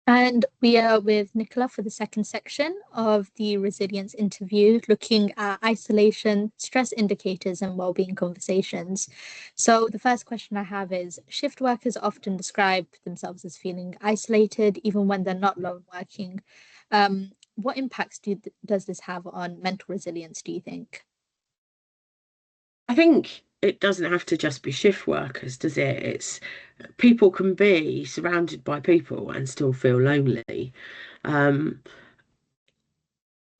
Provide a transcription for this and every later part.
And we are with Nicola for the second section of the resilience interview, looking at isolation, stress indicators, and well-being conversations. So the first question I have is, shift workers often describe themselves as feeling isolated, even when they're not lone working. What impacts does this have on mental resilience, do you think? I think it doesn't have to just be shift workers, does it? It's people can be surrounded by people and still feel lonely. Um,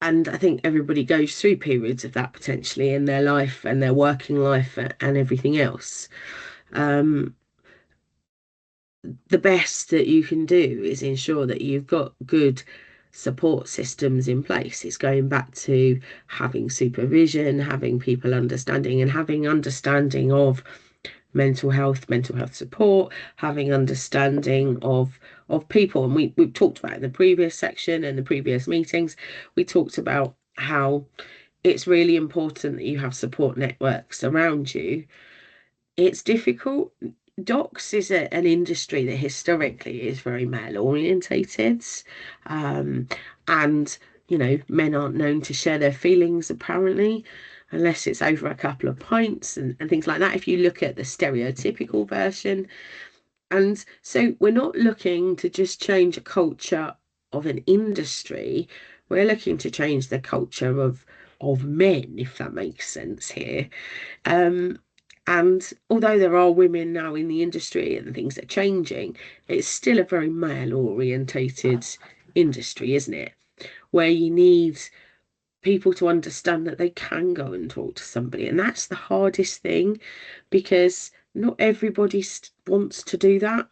and I think everybody goes through periods of that potentially in their life and their working life and everything else. Um, the best that you can do is ensure that you've got good support systems in place. It's going back to having supervision, having people understanding, and having understanding of mental health support, having understanding of people. And we've talked about in the previous section and the previous meetings, we talked about how it's really important that you have support networks around you. It's difficult. Docs is an industry that historically is very male orientated. Um, and, men aren't known to share their feelings apparently, unless it's over a couple of pints and things like that. If you look at the stereotypical version. And so we're not looking to just change a culture of an industry. We're looking to change the culture of men, if that makes sense here. Um, and although there are women now in the industry and things are changing, it's still a very male orientated industry, isn't it? Where you need people to understand that they can go and talk to somebody. And that's the hardest thing because not everybody wants to do that.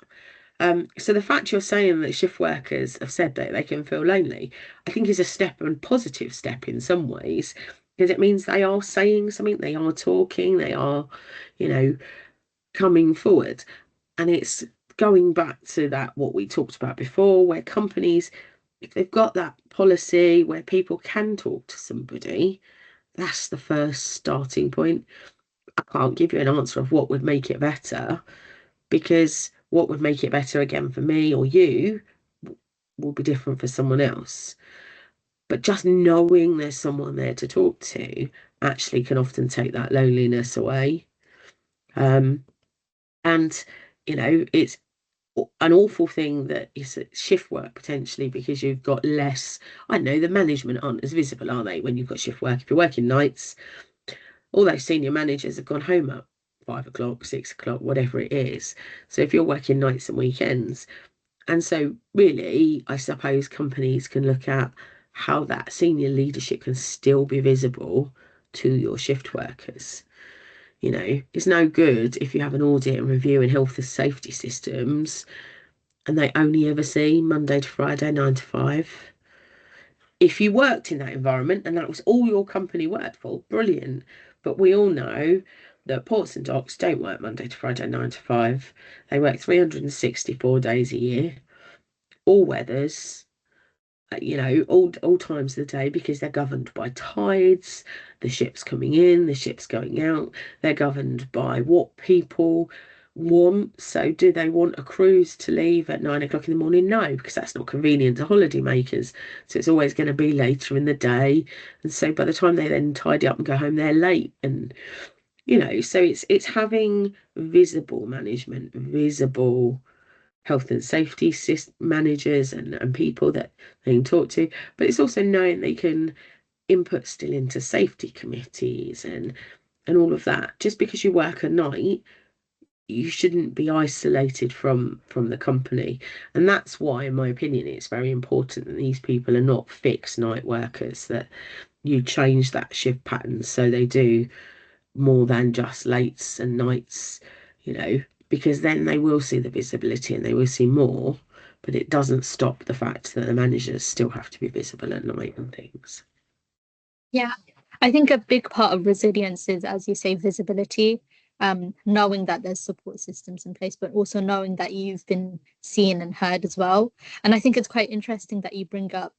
So the fact you're saying that shift workers have said that they can feel lonely, I think is a step and positive step in some ways, because it means they are saying something, they are talking, they are, you know, coming forward. And it's going back to that what we talked about before, where companies, if they've got that policy where people can talk to somebody, that's the first starting point. I can't give you an answer of what would make it better because what would make it better again for me or you will be different for someone else. But just knowing there's someone there to talk to actually can often take that loneliness away. Um, and, it's an awful thing that is shift work potentially because you've got less, I don't know, the management aren't as visible, are they, when you've got shift work? If you're working nights, all those senior managers have gone home at 5 o'clock, 6 o'clock, whatever it is. So if you're working nights and weekends, and so really, I suppose companies can look at how that senior leadership can still be visible to your shift workers. It's no good if you have an audit and review in health and safety systems and they only ever see Monday to Friday, 9 to 5. If you worked in that environment and that was all your company worked for, brilliant. But we all know that ports and docks don't work Monday to Friday, 9 to 5. They work 364 days a year, all weathers, all times of the day because they're governed by tides, the ships coming in, the ships going out. They're governed by what people want. So, do they want a cruise to leave at 9 o'clock in the morning? No, because that's not convenient to holiday makers. So, it's always going to be later in the day. And so, by the time they then tidy up and go home, they're late. And so it's having visible management, visible health and safety managers and people that they can talk to, but it's also knowing they can input still into safety committees and all of that. Just because you work a night, you shouldn't be isolated from the company. And that's why, in my opinion, it's very important that these people are not fixed night workers, that you change that shift pattern so they do more than just lates and nights, you know, because then they will see the visibility and they will see more, but it doesn't stop the fact that the managers still have to be visible at night and things. Yeah, I think a big part of resilience is, as you say, visibility, knowing that there's support systems in place, but also knowing that you've been seen and heard as well. And I think it's quite interesting that you bring up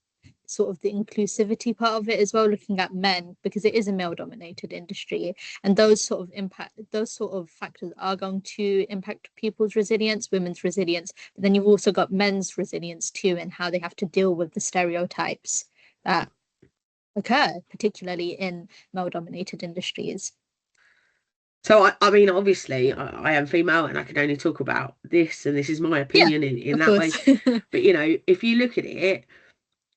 sort of the inclusivity part of it as well, looking at men, because it is a male dominated industry, and those sort of factors are going to impact people's resilience, women's resilience. But then you've also got men's resilience too, and how they have to deal with the stereotypes that occur, particularly in male dominated industries. So I mean, obviously, I am female, and I can only talk about this, and this is my Yeah, opinion in of that way. course. But if you look at it,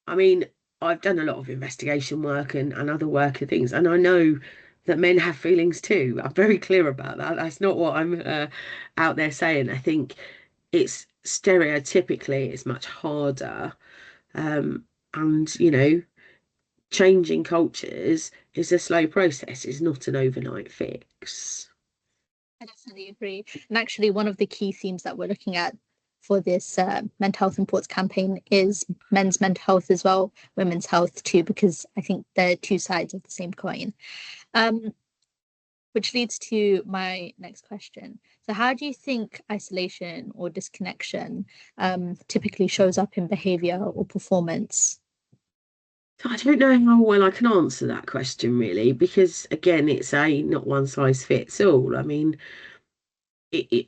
I mean, I've done a lot of investigation work and other work and things, and I know that men have feelings too. I'm very clear about that. That's not what I'm out there saying. I think it's stereotypically it's much harder, and changing cultures is a slow process. It's not an overnight fix. I definitely agree. And actually, one of the key themes that we're looking at for this mental health imports campaign is men's mental health as well, women's health too, because I think they're two sides of the same coin. Um, which leads to my next question. So, how do you think isolation or disconnection typically shows up in behavior or performance? I don't know how well I can answer that question really, because again, it's a not one size fits all. I mean,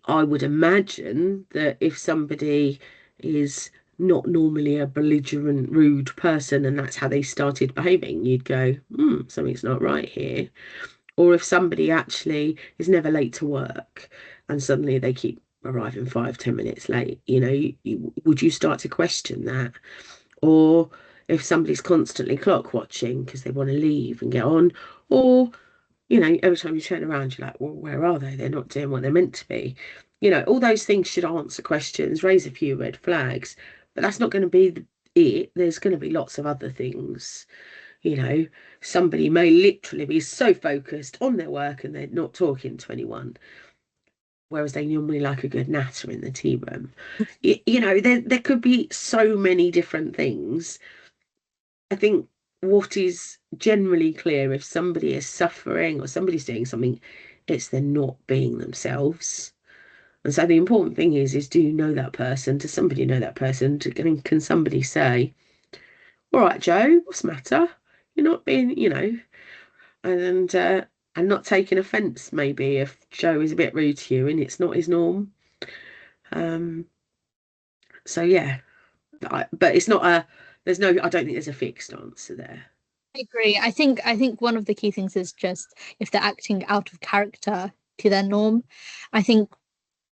I would imagine that if somebody is not normally a belligerent, rude person and that's how they started behaving, you'd go, something's not right here. Or if somebody actually is never late to work and suddenly they keep arriving 5, 10 minutes late, would you start to question that? Or if somebody's constantly clock watching because they want to leave and get on, or every time you turn around, you're like, well, where are they? They're not doing what they're meant to be. All those things should answer questions, raise a few red flags, but that's not going to be it. There's going to be lots of other things. You know, Somebody may literally be so focused on their work and they're not talking to anyone, whereas they normally like a good natter in the tea room. There could be so many different things. I think what is generally clear if somebody is suffering or somebody's doing something, it's they're not being themselves. And so the important thing is do you know that person? Does somebody know that person? Can somebody say, all right, Joe, what's the matter? You're not being, and not taking offence maybe if Joe is a bit rude to you and it's not his norm. Um, so yeah, but it's not I don't think there's a fixed answer there. I agree. I think one of the key things is just if they're acting out of character to their norm. I think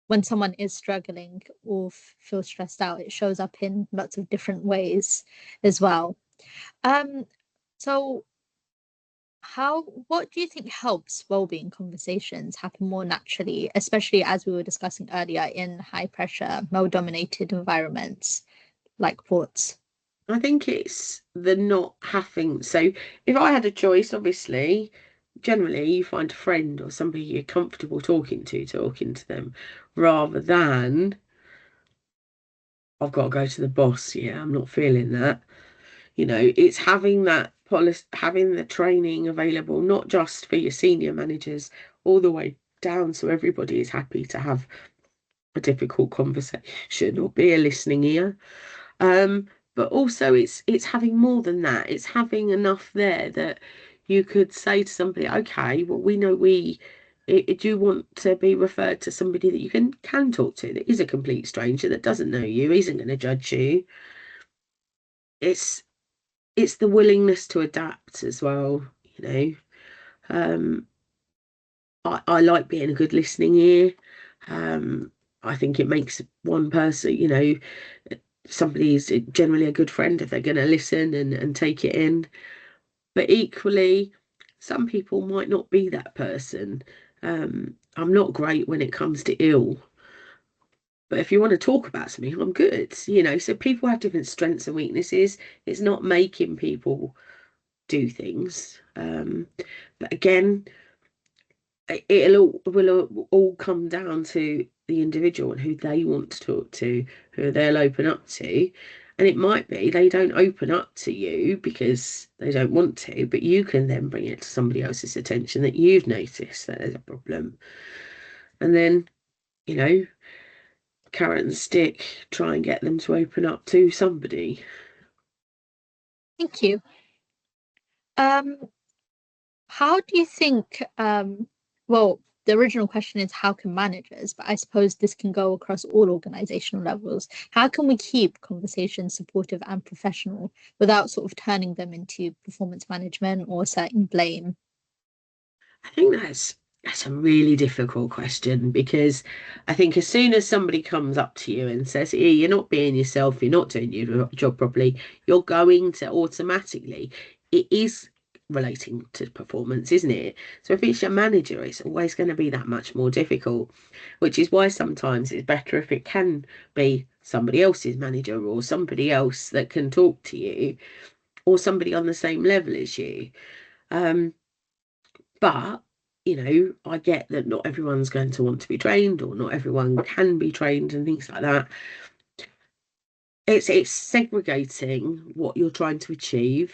when someone is struggling or feels stressed out, it shows up in lots of different ways as well. Um, so what do you think helps well-being conversations happen more naturally, especially as we were discussing earlier in high pressure, male-dominated environments like ports? I think it's the not having. So if I had a choice, obviously, generally you find a friend or somebody you're comfortable talking to them, rather than I've got to go to the boss. Yeah, I'm not feeling that. It's having that policy, having the training available, not just for your senior managers, all the way down so everybody is happy to have a difficult conversation or be a listening ear. Um, but also it's having more than that. It's having enough there that you could say to somebody, okay, well, we know do you want to be referred to somebody that you can talk to that is a complete stranger that doesn't know you, isn't going to judge you. It's it's the willingness to adapt as well, you know. Um, I like being a good listening ear. Um, I think it makes one person, somebody's generally a good friend if they're going to listen and take it in. But equally, some people might not be that person. I'm not great when it comes to ill, but if you want to talk about something, I'm good. So people have different strengths and weaknesses. It's not making people do things. But again, will all come down to the individual and who they want to talk to, who they'll open up to. And it might be they don't open up to you because they don't want to, but you can then bring it to somebody else's attention that you've noticed that there's a problem. And then, you know, carrot and stick, try and get them to open up to somebody. Thank you. Um, how do you think, well, the original question is how can managers, but I suppose this can go across all organizational levels. How can we keep conversations supportive and professional without sort of turning them into performance management or setting blame? I think that's a really difficult question because I think as soon as somebody comes up to you and says, "Hey, you're not being yourself, you're not doing your job properly," you're going to automatically, it is relating to performance, isn't it? So if it's your manager, it's always going to be that much more difficult, which is why sometimes it's better if it can be somebody else's manager or somebody else that can talk to you or somebody on the same level as you. Um, but, I get that not everyone's going to want to be trained or not everyone can be trained and things like that. It's segregating what you're trying to achieve.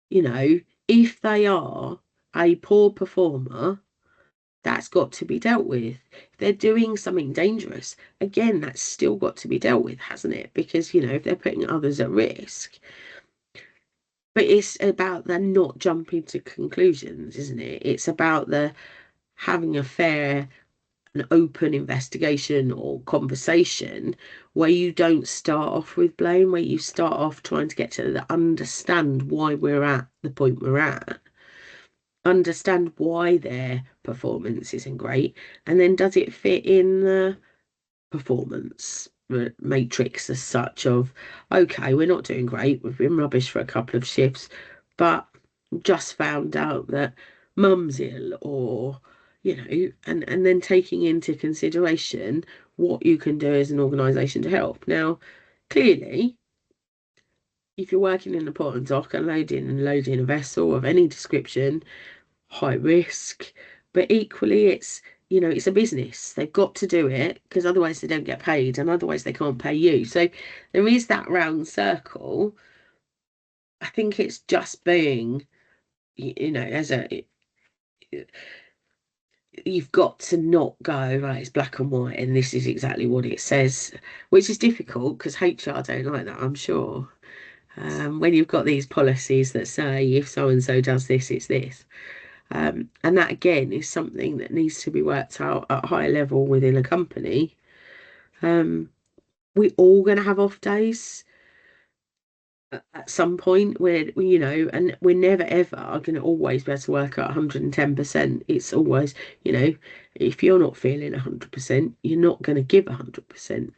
You know, if they are a poor performer, that's got to be dealt with. If they're doing something dangerous, again, that's still got to be dealt with, hasn't it? Because, if they're putting others at risk. But it's about the not jumping to conclusions, isn't it? It's about the having a fair an open investigation or conversation where you don't start off with blame, where you start off trying to get to understand why we're at the point we're at, understand why their performance isn't great, and then does it fit in the performance matrix as such of, okay, we're not doing great, we've been rubbish for a couple of shifts, but just found out that mum's ill or and then taking into consideration what you can do as an organization to help. Now clearly if you're working in the port and dock, unloading and loading a vessel of any description, high risk, but equally it's a business. They've got to do it because otherwise they don't get paid and otherwise they can't pay you. So there is that round circle. I think it's just being, as you've got to not go, right, it's black and white and this is exactly what it says, which is difficult because HR don't like that, I'm sure. When you've got these policies that say if so and so does this, it's this. And that again is something that needs to be worked out at a higher level within a company. We're all going to have off days at some point where, and we're never ever going to always be able to work at 110%. It's always, if you're not feeling 100%, you're not going to give 100%.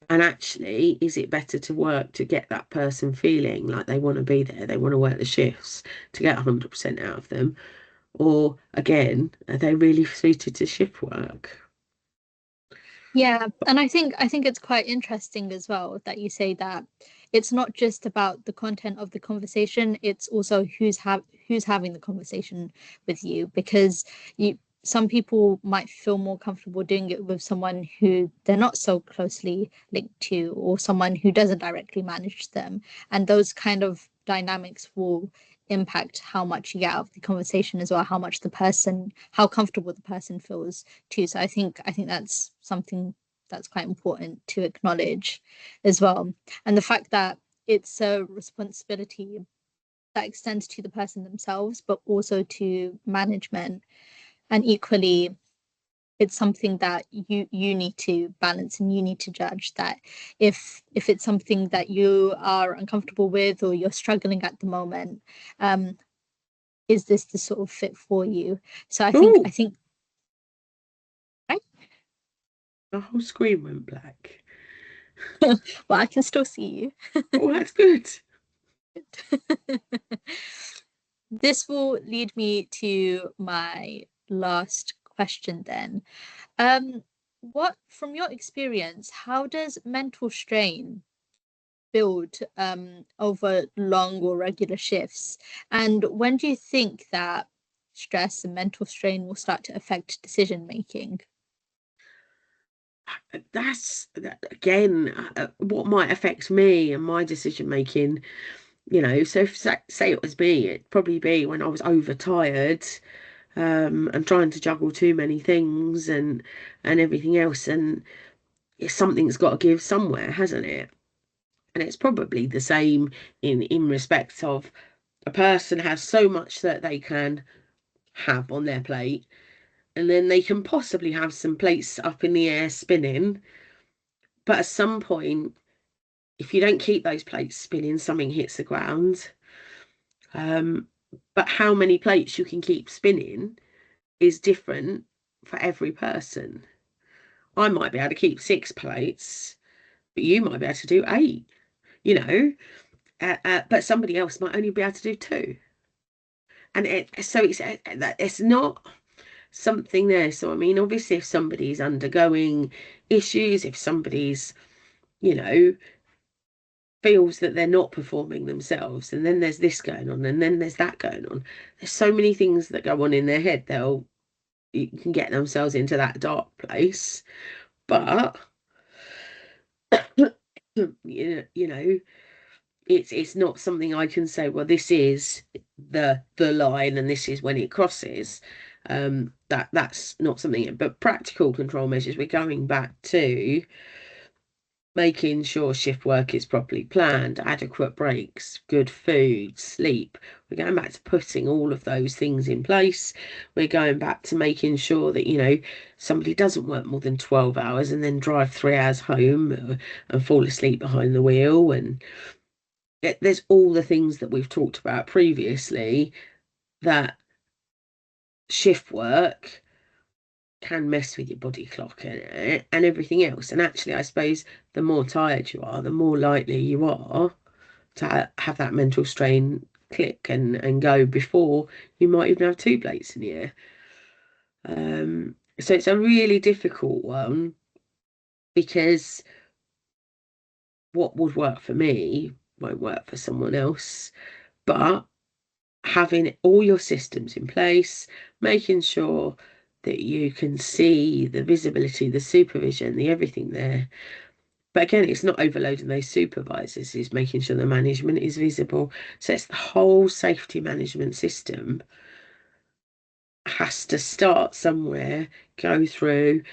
And actually, is it better to work to get that person feeling like they want to be there, they want to work the shifts to get 100% out of them? Or again, are they really suited to shift work? Yeah, and I think it's quite interesting as well that you say that it's not just about the content of the conversation, it's also who's having the conversation with you because you some people might feel more comfortable doing it with someone who they're not so closely linked to or someone who doesn't directly manage them. And those kind of dynamics will impact how much you get out of the conversation as well, how comfortable the person feels too. So I think that's something that's quite important to acknowledge as well. And the fact that it's a responsibility that extends to the person themselves, but also to management. And equally, it's something that you need to balance and you need to judge that if it's something that you are uncomfortable with or you're struggling at the moment, um, is this the sort of fit for you? So I Oh, think right? the whole screen went black. Well, I can still see Oh, that's good. you. This will lead me to my last question then. What, from your experience, how does mental strain build over long or regular shifts? And when do you think that stress and mental strain will start to affect decision making? That's again what might affect me and my decision making. So if, say it was me, it'd probably be when I was overtired, and trying to juggle too many things and everything else, and something's got to give somewhere, hasn't it? And it's probably the same in respect of a person has so much that they can have on their plate, and then they can possibly have some plates up in the air spinning. But at some point, if you don't keep those plates spinning, something hits the ground. Um, but how many plates you can keep spinning is different for every person. I might be able to keep 6 plates, but you might be able to do 8, you know, but somebody else might only be able to do 2. And it's not something there. So, I mean, obviously, if somebody's undergoing issues, if somebody's, you know, feels that they're not performing themselves, and then there's this going on, and then there's that going on. There's so many things that go on in their head. You can get themselves into that dark place. But you know, it's not something I can say, well, this is the line and this is when it crosses. That's not something. But practical control measures, we're going back to making sure shift work is properly planned, adequate breaks, good food, sleep. We're going back to putting all of those things in place. We're going back to making sure that, somebody doesn't work more than 12 hours and then drive 3 hours home and fall asleep behind the wheel. And there's all the things that we've talked about previously, that shift work can mess with your body clock and everything else. And actually, I suppose the more tired you are, the more likely you are to have that mental strain click and go before you might even have 2 plates in the air. So it's a really difficult one, because what would work for me won't work for someone else. But having all your systems in place, making sure that you can see the visibility, the supervision, the everything there. But again, it's not overloading those supervisors, it's making sure the management is visible. So it's the whole safety management system has to start somewhere, go through,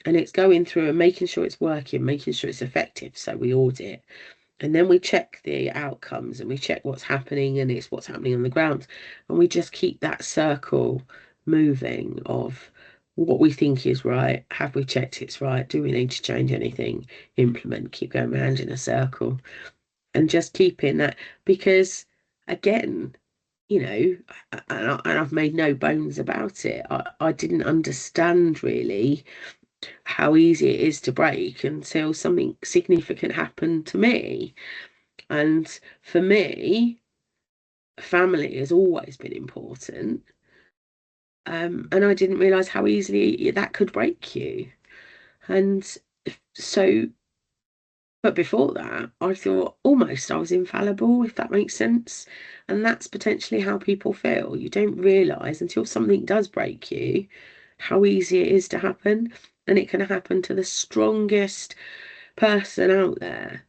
and it's going through and making sure it's working, making sure it's effective. So we audit, and then we check the outcomes, and we check what's happening, and it's what's happening on the ground. And we just keep that circle moving of what we think is right. Have we checked it's right? Do we need to change anything? Implement, keep going around in a circle, and just keeping that. Because again, and I've made no bones about it, I didn't understand really how easy it is to break until something significant happened to me. And for me, family has always been important. And I didn't realize how easily that could break you. And so, but before that, I thought almost I was infallible, if that makes sense. And that's potentially how people feel. You don't realize until something does break you how easy it is to happen. And it can happen to the strongest person out there.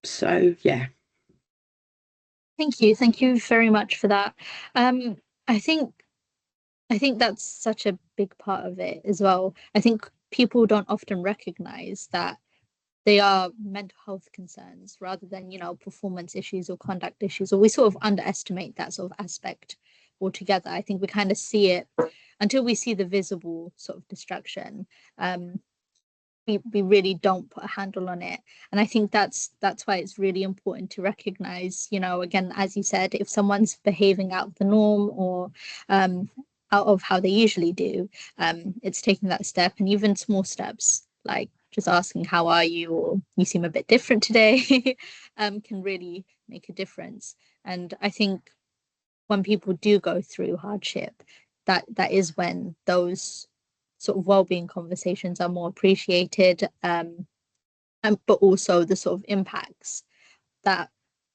So yeah. Thank you very much for that. Um, I think I think that's such a big part of it as well. I think people don't often recognize that they are mental health concerns rather than, performance issues or conduct issues, or we sort of underestimate that sort of aspect altogether. I think we kind of see it until we see the visible sort of destruction. We really don't put a handle on it, and I think that's why it's really important to recognize, again, as you said, if someone's behaving out of the norm or out of how they usually do, it's taking that step, and even small steps like just asking how are you, or you seem a bit different today, can really make a difference. And I think when people do go through hardship, that is when those sort of well-being conversations are more appreciated, but also the sort of impacts that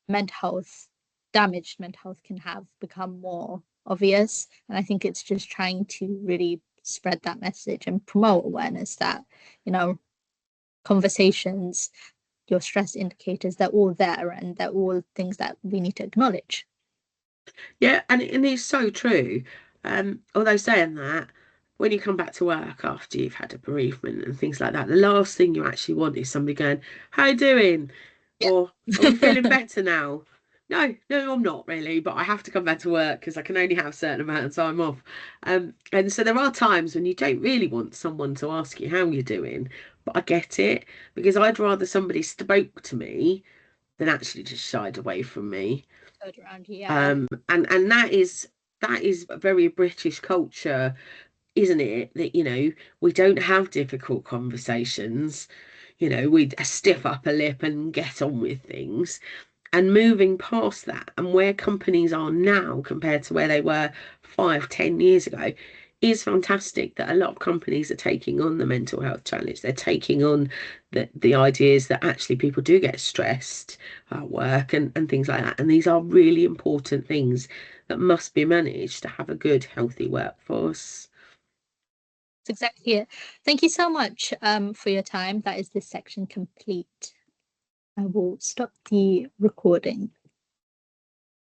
mental health damaged mental health can have become more obvious. And I think it's just trying to really spread that message and promote awareness that, you know conversations, your stress indicators, they're all there, and they're all things that we need to acknowledge. Yeah, and it's so true. Although saying that, when you come back to work after you've had a bereavement and things like that, the last thing you actually want is somebody going, "How you doing?" Yeah. Or, "Are we feeling better now?" No, no, I'm not really, but I have to come back to work because I can only have a certain amount of time off. And so there are times when you don't really want someone to ask you how you're doing, but I get it because I'd rather somebody spoke to me than actually just shied away from me. Third round, yeah. And that is a very British culture, isn't it? That, we don't have difficult conversations. We stiff upper lip and get on with things. And moving past that, and where companies are now compared to where they were 5, 10 years ago, is fantastic. That a lot of companies are taking on the mental health challenge. They're taking on the ideas that actually people do get stressed at work and things like that. And these are really important things that must be managed to have a good, healthy workforce. That's exactly it. Thank you so much for your time. That is this section complete. I will stop the recording.